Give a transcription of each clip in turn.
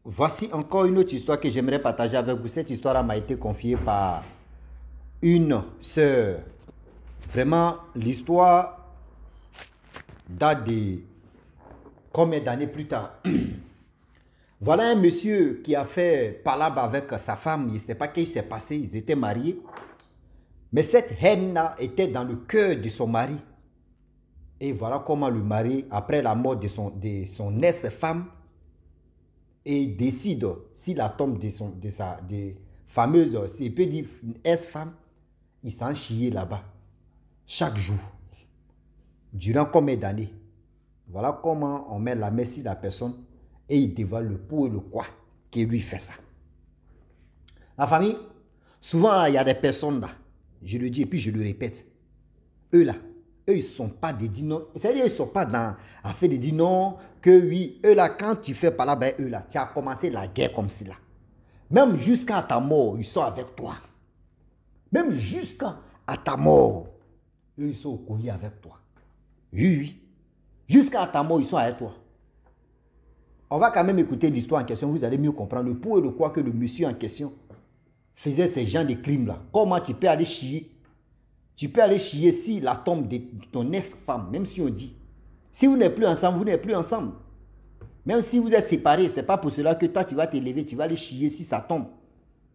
Voici encore une autre histoire que j'aimerais partager avec vous. Cette histoire m'a été confiée par une sœur. Vraiment, l'histoire date de combien d'années plus tard. Voilà un monsieur qui a fait palabre avec sa femme. Il ne sait pas ce qui s'est passé. Ils étaient mariés. Mais cette haine-là était dans le cœur de son mari. Et voilà comment le mari, après la mort de son ex-femme, et décide si la tombe de sa fameuse, s'il peut dire ex-femme, il s'en chie là-bas. Chaque jour. Durant combien d'années? Voilà comment on met la main sur la personne et il dévoile le pour et le quoi qui lui fait ça. La famille, souvent là, il y a des personnes là, je le dis et puis je le répète, eux là, eux ils ne sont pas des dits non, c'est-à-dire ils ne sont pas dans à faire des dits non, que oui, eux là, quand tu fais par là, ben eux là, tu as commencé la guerre comme cela. Même jusqu'à ta mort, ils sont avec toi. Même jusqu'à ta mort, eux ils sont au collier avec toi. Oui, oui. Jusqu'à ta mort, ils sont avec toi. On va quand même écouter l'histoire en question, vous allez mieux comprendre le pour et le quoi que le monsieur en question faisait ces gens de crimes-là. Comment tu peux aller chier? Tu peux aller chier si la tombe de ton ex-femme, même si on dit, si vous n'êtes plus ensemble, vous n'êtes plus ensemble. Même si vous êtes séparés, ce n'est pas pour cela que toi, tu vas t'élever, tu vas aller chier si ça tombe.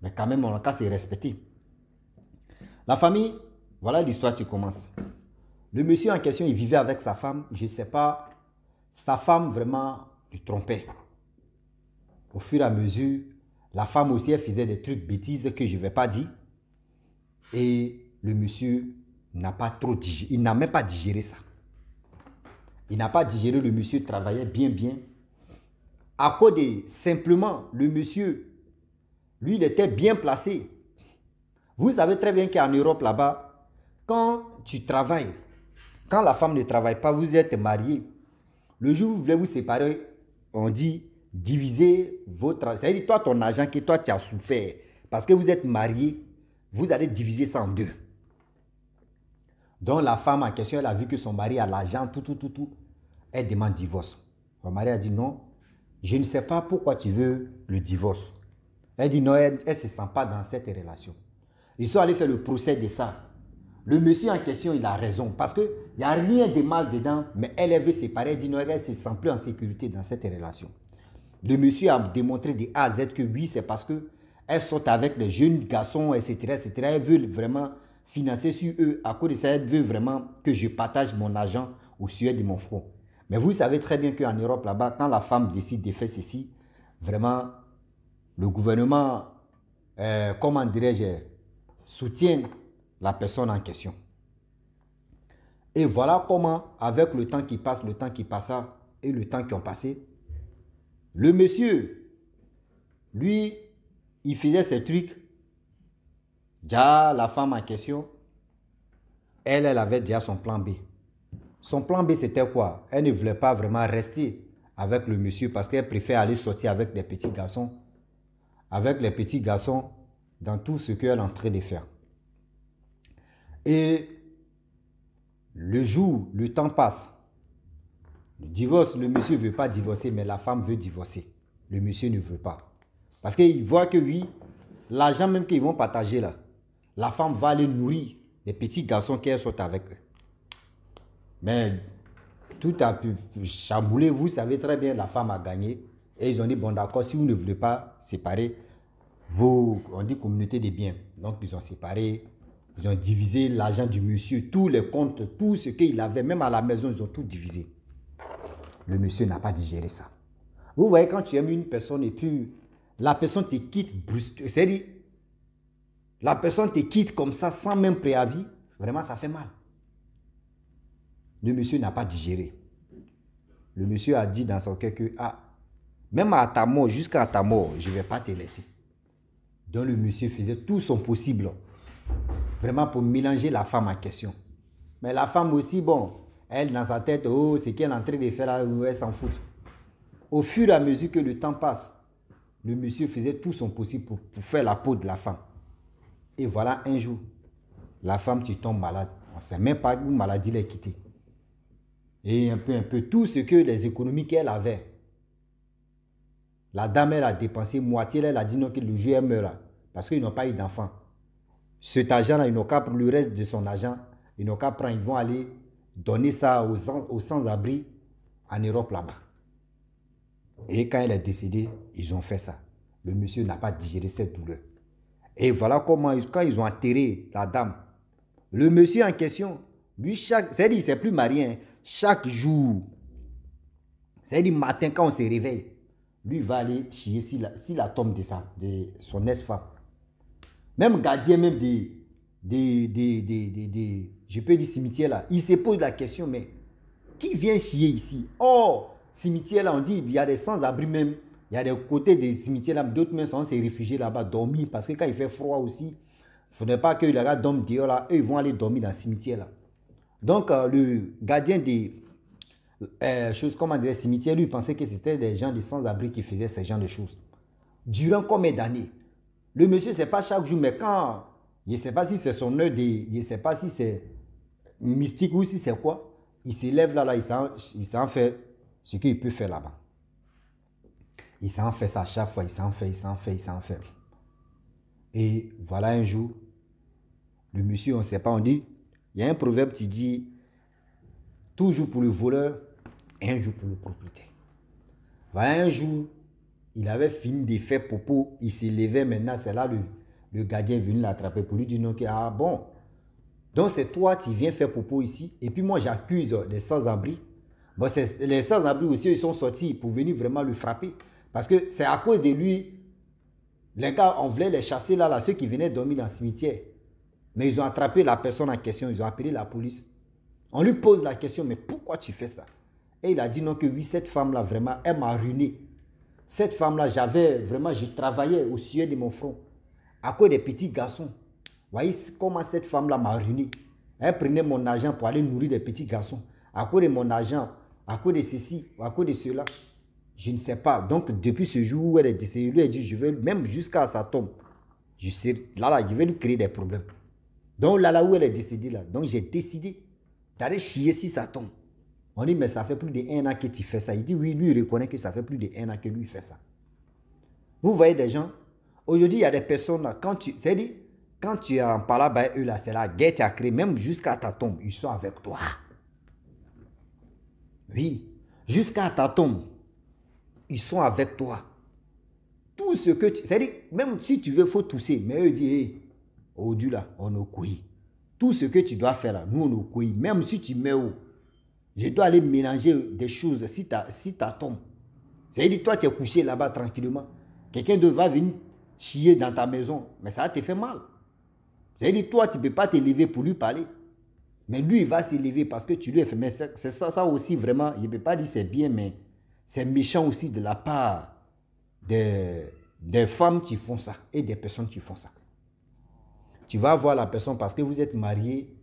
Mais quand même, on a qu'à se respecter. La famille, voilà l'histoire qui commence. Le monsieur en question, il vivait avec sa femme, je ne sais pas, sa femme vraiment le trompait. Au fur et à mesure, la femme aussi, elle faisait des trucs bêtises que je ne vais pas dire. Et le monsieur n'a pas trop digéré, il n'a même pas digéré ça. Il n'a pas digéré, le monsieur travaillait bien. À cause de simplement, le monsieur, lui, il était bien placé. Vous savez très bien qu'en Europe, là-bas, quand tu travailles, quand la femme ne travaille pas, vous êtes marié. Le jour où vous voulez vous séparer, on dit diviser votre... C'est-à-dire toi, ton argent que toi, tu as souffert. Parce que vous êtes marié, vous allez diviser ça en deux. Donc la femme en question, elle a vu que son mari a l'argent, tout. Elle demande divorce. Son mari a dit non, je ne sais pas pourquoi tu veux le divorce. Elle dit non, elle ne se sent pas dans cette relation. Ils sont allés faire le procès de ça. Le monsieur en question, il a raison. Parce qu'il n'y a rien de mal dedans. Mais elle veut séparer. Elle dit non, elle ne se sent plus en sécurité dans cette relation. Le monsieur a démontré de A à Z que oui, c'est parce qu'elle sort avec les jeunes garçons, etc. Elle veut vraiment financer sur eux. À cause de ça, elle veut vraiment que je partage mon argent au sujet de mon front. Mais vous savez très bien qu'en Europe, là-bas, quand la femme décide de faire ceci, vraiment, le gouvernement, comment dirais-je, soutient la personne en question. Et voilà comment, avec le temps qui passa et le temps qui ont passé, le monsieur, lui, il faisait ses trucs. Déjà, la femme en question, elle avait déjà son plan B. Son plan B, c'était quoi? Elle ne voulait pas vraiment rester avec le monsieur parce qu'elle préfère aller sortir avec les petits garçons. Avec les petits garçons dans tout ce qu'elle est en train de faire. Et le jour, le temps passe. Le divorce, le monsieur ne veut pas divorcer, mais la femme veut divorcer. Le monsieur ne veut pas. Parce qu'il voit que oui, l'argent même qu'ils vont partager là, la femme va aller nourrir les petits garçons qu'elle sort avec eux. Mais tout a pu chambouler. Vous savez très bien, la femme a gagné. Et ils ont dit, bon d'accord, si vous ne voulez pas séparer, on dit communauté des biens. Donc ils ont séparé. Ils ont divisé l'argent du monsieur, tous les comptes, tout ce qu'il avait, même à la maison, ils ont tout divisé. Le monsieur n'a pas digéré ça. Vous voyez, quand tu aimes une personne et puis la personne te quitte brusquement, c'est-à-dire, la personne te quitte comme ça, sans même préavis, vraiment, ça fait mal. Le monsieur n'a pas digéré. Le monsieur a dit dans son cœur que, même à ta mort, jusqu'à ta mort, je ne vais pas te laisser. Donc le monsieur faisait tout son possible, vraiment pour mélanger la femme en question. Mais la femme aussi, bon, elle dans sa tête, oh, c'est qu'elle est en train de faire là, elle s'en fout. Au fur et à mesure que le temps passe, le monsieur faisait tout son possible pour faire la peau de la femme. Et voilà, un jour, la femme tombe malade. On ne sait même pas où maladie l'a quittée. Et un peu, tout ce que les économies qu'elle avait, La dame, elle a dépensé moitié, elle a dit non, que le jour elle meurt là, parce qu'ils n'ont pas eu d'enfant. Cet argent-là, ils n'ont qu'à prendre le reste de son argent, ils n'ont qu'à prendre, ils vont aller donner ça aux sans-abri en Europe là-bas. Et quand elle est décédée, ils ont fait ça. Le monsieur n'a pas digéré cette douleur. Et voilà comment, quand ils ont enterré la dame, le monsieur en question, lui, c'est-à-dire, il ne s'est plus marié, hein, chaque jour, c'est-à-dire matin, quand on se réveille, lui va aller chier si la tombe de son ex-femme. Même gardien, même je peux dire cimetière là, il se pose la question, mais qui vient chier ici? Oh, cimetière là, on dit, il y a des sans-abri même, il y a des côtés des cimetières là, d'autres même sont se réfugier là-bas, dormir, parce que quand il fait froid aussi, il ne faudrait pas que les gars dorment dehors là, eux ils vont aller dormir dans le cimetière là. Donc le gardien des choses, comment dire, cimetière, lui pensait que c'était des gens des sans-abri qui faisaient ce genre de choses. Durant combien d'années? Le monsieur, c'est pas chaque jour, mais quand, je ne sais pas si c'est son heure je ne sais pas si c'est mystique ou si c'est quoi, il s'élève là, il s'en fait ce qu'il peut faire là-bas. Il s'en fait ça à chaque fois, il s'en fait. Et voilà un jour, le monsieur, on ne sait pas, on dit, il y a un proverbe qui dit, toujours pour le voleur, et un jour pour le propriétaire. Voilà un jour, il avait fini de faire popo, il s'est levé maintenant, c'est là le gardien est venu l'attraper pour lui dire non, ah bon, donc c'est toi qui viens faire popo ici, et puis moi j'accuse les sans-abri. Bon, les sans-abri aussi, ils sont sortis pour venir vraiment le frapper, parce que c'est à cause de lui, les gars, on voulait les chasser là, ceux qui venaient dormir dans le cimetière, mais ils ont attrapé la personne en question, ils ont appelé la police. On lui pose la question, mais pourquoi tu fais ça? Et il a dit non, que oui, cette femme-là, vraiment, elle m'a ruiné. Cette femme-là, je travaillais au sujet de mon front. À cause des petits garçons. Vous voyez comment cette femme-là m'a ruiné. Elle prenait mon argent pour aller nourrir des petits garçons. À cause de mon argent, à cause de ceci, à cause de cela, je ne sais pas. Donc, depuis ce jour où elle est décédée, lui a dit, je vais, même jusqu'à sa tombe, je vais lui créer des problèmes. Donc, là où elle est décédée, là, donc j'ai décidé d'aller chier si ça tombe. On dit, mais ça fait plus d'1 an que tu fais ça. Il dit, oui, lui, il reconnaît que ça fait plus d'1 an que lui fait ça. Vous voyez des gens, aujourd'hui, il y a des personnes, là, quand tu es en parlant avec eux, là, c'est la guerre qui a créé, même jusqu'à ta tombe, ils sont avec toi. Oui, jusqu'à ta tombe, ils sont avec toi. Tout ce que tu... C'est-à-dire, même si tu veux, il faut tousser, mais eux disent, hey, aujourd'hui, là, on est au couilles. Tout ce que tu dois faire, là, nous, on est au couilles. Même si tu mets où, je dois aller mélanger des choses si ta tombe. C'est-à-dire, toi, tu es couché là-bas tranquillement. Quelqu'un va venir chier dans ta maison, mais ça te fait mal. C'est-à-dire, toi, tu ne peux pas te lever pour lui parler. Mais lui, il va se lever parce que tu lui as fait. Mais c'est ça aussi, vraiment, je ne peux pas dire c'est bien, mais c'est méchant aussi de la part des femmes qui font ça et des personnes qui font ça. Tu vas voir la personne parce que vous êtes mariés,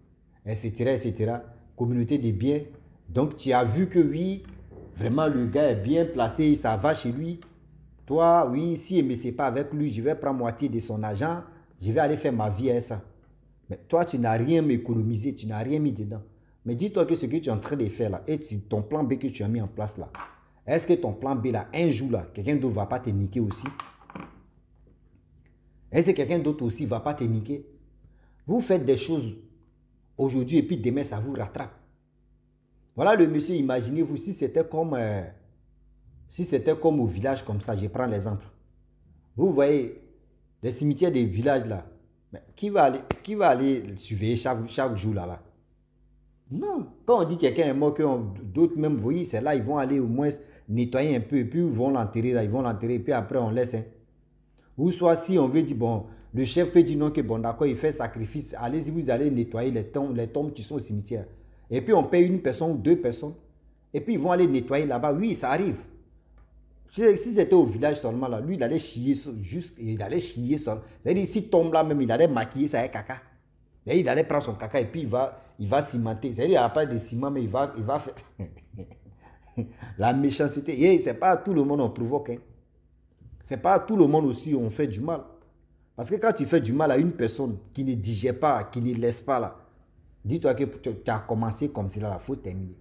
etc. Communauté des biens. Donc, tu as vu que oui, vraiment, le gars est bien placé, ça va chez lui. Toi, oui, si je ne me sais pas avec lui, je vais prendre moitié de son argent, je vais aller faire ma vie à ça. Mais toi, tu n'as rien économisé, tu n'as rien mis dedans. Mais dis-toi que ce que tu es en train de faire là, et ton plan B que tu as mis en place là, est-ce que ton plan B là, un jour là, quelqu'un d'autre ne va pas te niquer aussi? Est-ce que quelqu'un d'autre aussi ne va pas te niquer? Vous faites des choses aujourd'hui et puis demain ça vous rattrape. Voilà le monsieur, imaginez-vous si c'était comme au village comme ça, je prends l'exemple. Vous voyez, les cimetières des villages là, mais qui va aller surveiller chaque jour là-bas? Non. Quand on dit quelqu'un est mort, d'autres même, vous voyez, c'est là, ils vont aller au moins nettoyer un peu, et puis ils vont l'enterrer là, et puis après on laisse. Hein. Ou soit si on veut dire, bon, le chef peut dire non, que bon d'accord, il fait sacrifice, allez-y, vous allez nettoyer les tombes qui sont au cimetière. Et puis on paye une personne ou deux personnes, et puis ils vont aller nettoyer là-bas. Oui, ça arrive. Si c'était au village seulement là, lui il allait chier juste, il allait chier seul. C'est-à-dire s'il tombe là même, il allait maquiller ça avec caca. Et il allait prendre son caca et puis il va cimenter. C'est-à-dire il n'y a pas de ciment, mais il va faire la méchanceté. Et c'est pas tout le monde on provoque. Hein. C'est pas tout le monde aussi on fait du mal. Parce que quand tu fais du mal à une personne qui ne digère pas, qui ne laisse pas là, dis-toi que tu as commencé comme cela, il faut terminer.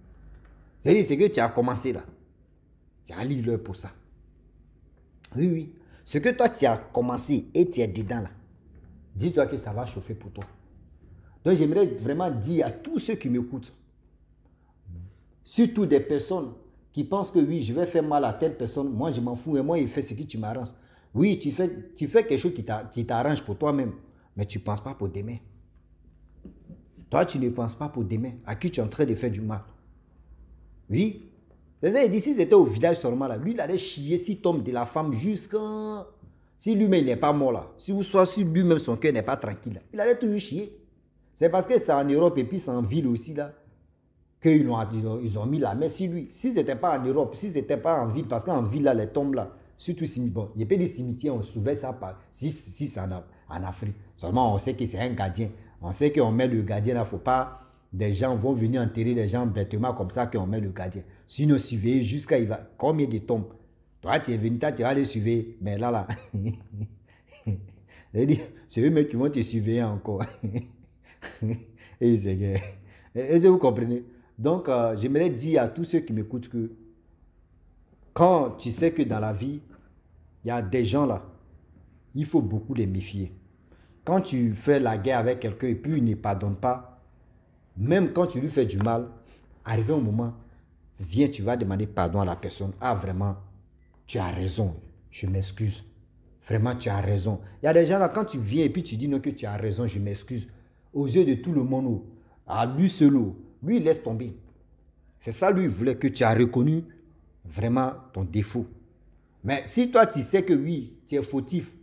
C'est-à-dire c'est que tu as commencé là. Tu as l'heure pour ça. Oui, oui. Ce que toi, tu as commencé et tu es dedans là, dis-toi que ça va chauffer pour toi. Donc, j'aimerais vraiment dire à tous ceux qui m'écoutent, surtout des personnes qui pensent que oui, je vais faire mal à telle personne, moi je m'en fous et moi il fait ce qui tu m'arranges. Oui, tu fais quelque chose qui t'arrange pour toi-même, mais tu ne penses pas pour demain. Toi, tu ne penses pas pour demain, à qui tu es en train de faire du mal. Oui. C'est ça, il dit, si c'était au village seulement là, lui il allait chier s'il tombe de la femme jusqu'à... Si lui-même n'est pas mort là, si lui-même son cœur n'est pas tranquille là, il allait toujours chier. C'est parce que c'est en Europe et puis c'est en ville aussi là, qu'ils ont mis la main sur lui. Si ce n'était pas en Europe, si ce n'était pas en ville, parce qu'en ville, là, les tombes, là, surtout, bon, il y a pas des cimetières, on souvient ça, si c'est en Afrique. Seulement, on sait que c'est un gardien. On sait qu'on met le gardien, là, il ne faut pas, des gens vont venir enterrer des gens bêtement comme ça qu'on met le gardien. Sinon, surveiller jusqu'à, il va, combien de tombes. Toi, tu es venu, tu vas aller surveiller, mais là, c'est eux-mêmes qui vont te surveiller encore. Et c'est que... Est-ce que vous comprenez? Donc, j'aimerais dire à tous ceux qui m'écoutent que quand tu sais que dans la vie, il y a des gens là, il faut beaucoup les méfier. Quand tu fais la guerre avec quelqu'un et puis il ne pardonne pas, même quand tu lui fais du mal, arrivé au moment, viens, tu vas demander pardon à la personne. Ah, vraiment, tu as raison, je m'excuse. Vraiment, tu as raison. Il y a des gens là, quand tu viens et puis tu dis non, que tu as raison, je m'excuse. Aux yeux de tout le monde, à lui seul, lui, il laisse tomber. C'est ça, lui, il voulait que tu as reconnu vraiment ton défaut. Mais si toi, tu sais que oui, tu es fautif,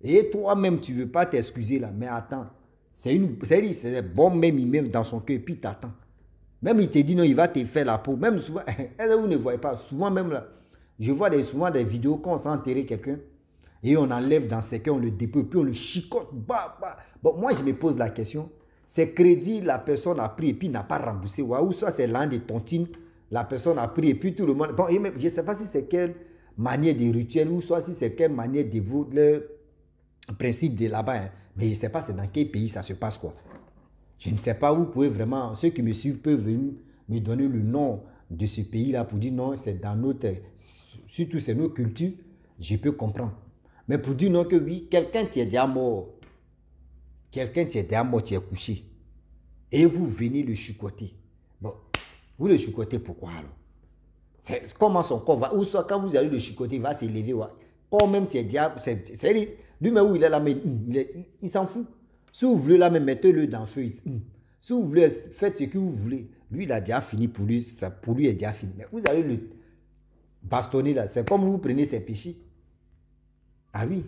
et toi-même, tu ne veux pas t'excuser là, mais attends, c'est bon, même il met dans son cœur, et puis t'attends. Même il te dit non, il va te faire la peau. Même souvent, vous ne voyez pas, souvent même là, je vois souvent des vidéos quand on s'est enterré quelqu'un, et on enlève dans ses cœurs, on le dépose, puis on le chicote. Bah, bah. Bon, moi, je me pose la question, c'est crédit, la personne a pris et puis n'a pas remboursé. Ou soit c'est l'un des tontines, la personne a pris et puis tout le monde... Bon, je ne sais pas si c'est quelle manière de rituel ou soit si c'est quelle manière de le principe de là-bas. Hein. Mais je ne sais pas c'est dans quel pays ça se passe quoi. Je ne sais pas, vous pouvez vraiment... Ceux qui me suivent peuvent venir me donner le nom de ce pays-là pour dire non, c'est dans notre... Surtout c'est nos cultures, je peux comprendre. Mais pour dire non que oui, quelqu'un qui est déjà mort, tu es couché, et vous venez le chicoter. Bon, vous le chicotez pourquoi alors? Comment son corps va, ou soit quand vous allez le chicoter, il va s'élever. Ouais. Quand même tu es déjà, lui-même où il est là, mais il s'en fout. Si vous voulez là, mais mettez-le dans le feu. Si vous voulez, faites ce que vous voulez. Lui, il a déjà fini pour lui, il est déjà fini. Mais vous allez le bastonner là, c'est comme vous prenez ses péchés. Ah oui,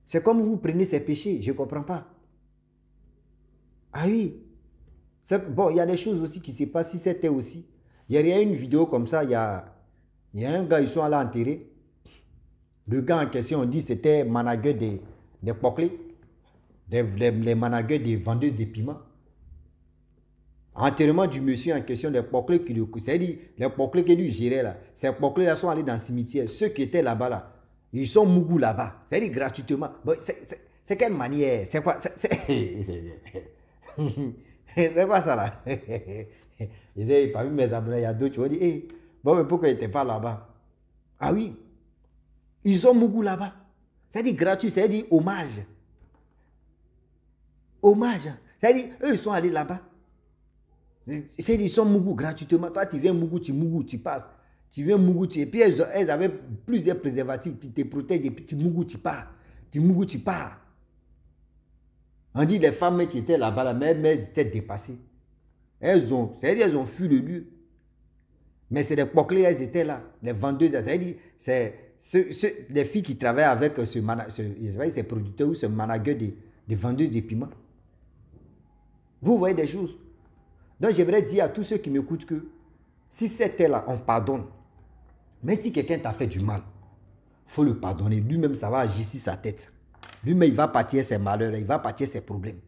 c'est comme vous prenez ses péchés, je ne comprends pas. Ah oui, bon, il y a des choses aussi qui se passent, si c'était aussi. Il y a une vidéo comme ça, il y a un gars, ils sont allés enterrer. Le gars en question, on dit c'était manager des poclés, les managers des vendeuses de piments. Enterrement du monsieur en question, des poclés qui le... C'est-à-dire, les poclés qui lui géraient là, ces poclés là sont allés dans le cimetière. Ceux qui étaient là-bas là, ils sont mougous là-bas. C'est-à-dire gratuitement. Bon, c'est quelle manière? C'est quoi? C'est quoi ça là? Parmi mes abonnés, il y a d'autres qui vont dire, hey, bon, mais pourquoi ils n'étaient pas là-bas? Ah oui, ils ont mougou là-bas. C'est-à-dire gratuit, c'est-à-dire hommage. Hommage. C'est-à-dire, eux, ils sont allés là-bas. C'est-à-dire, ils sont mougou gratuitement. Toi, tu viens mougou, tu passes. Tu viens mougou, et puis elles avaient plusieurs préservatifs, tu te protèges, et puis tu mougou, tu pars. Tu mougou, tu pars. On dit les femmes qui étaient là-bas, mais elles étaient dépassées. C'est-à-dire elles ont fui le lieu. Mais c'est des poclés, elles étaient là. Les vendeuses, c'est-à-dire, c'est les filles qui travaillent avec ces producteurs ou ce manager des vendeuses de piments. Vous voyez des choses. Donc j'aimerais dire à tous ceux qui m'écoutent que si c'était là, on pardonne. Mais si quelqu'un t'a fait du mal, il faut le pardonner. Lui-même, ça va agir sur sa tête. Lui-même, il va partir ses malheurs, il va partir ses problèmes.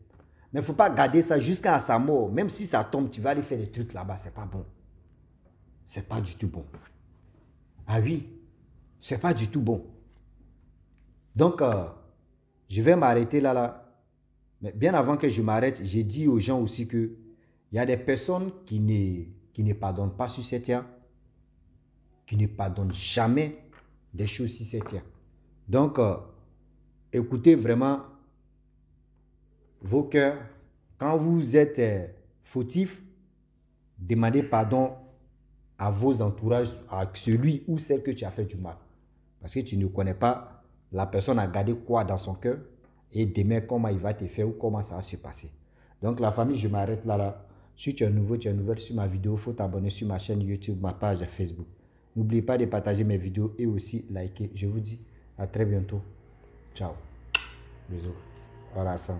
Mais il ne faut pas garder ça jusqu'à sa mort. Même si ça tombe, tu vas aller faire des trucs là-bas, ce n'est pas bon. Ce n'est pas du tout bon. Ah oui, ce n'est pas du tout bon. Donc, je vais m'arrêter là. Mais bien avant que je m'arrête, j'ai dit aux gens aussi que il y a des personnes qui ne pardonnent pas sur cette terre, qui ne pardonnent jamais des choses sur cette terre. Donc, écoutez vraiment vos cœurs. Quand vous êtes fautif, demandez pardon à vos entourages, à celui ou celle que tu as fait du mal. Parce que tu ne connais pas, la personne a gardé quoi dans son cœur et demain comment il va te faire ou comment ça va se passer. Donc la famille, je m'arrête là. Si tu es nouveau, tu es nouvelle sur ma vidéo, il faut t'abonner sur ma chaîne YouTube, ma page Facebook. N'oubliez pas de partager mes vidéos et aussi liker. Je vous dis à très bientôt. Ciao. Bisous. Voilà ça.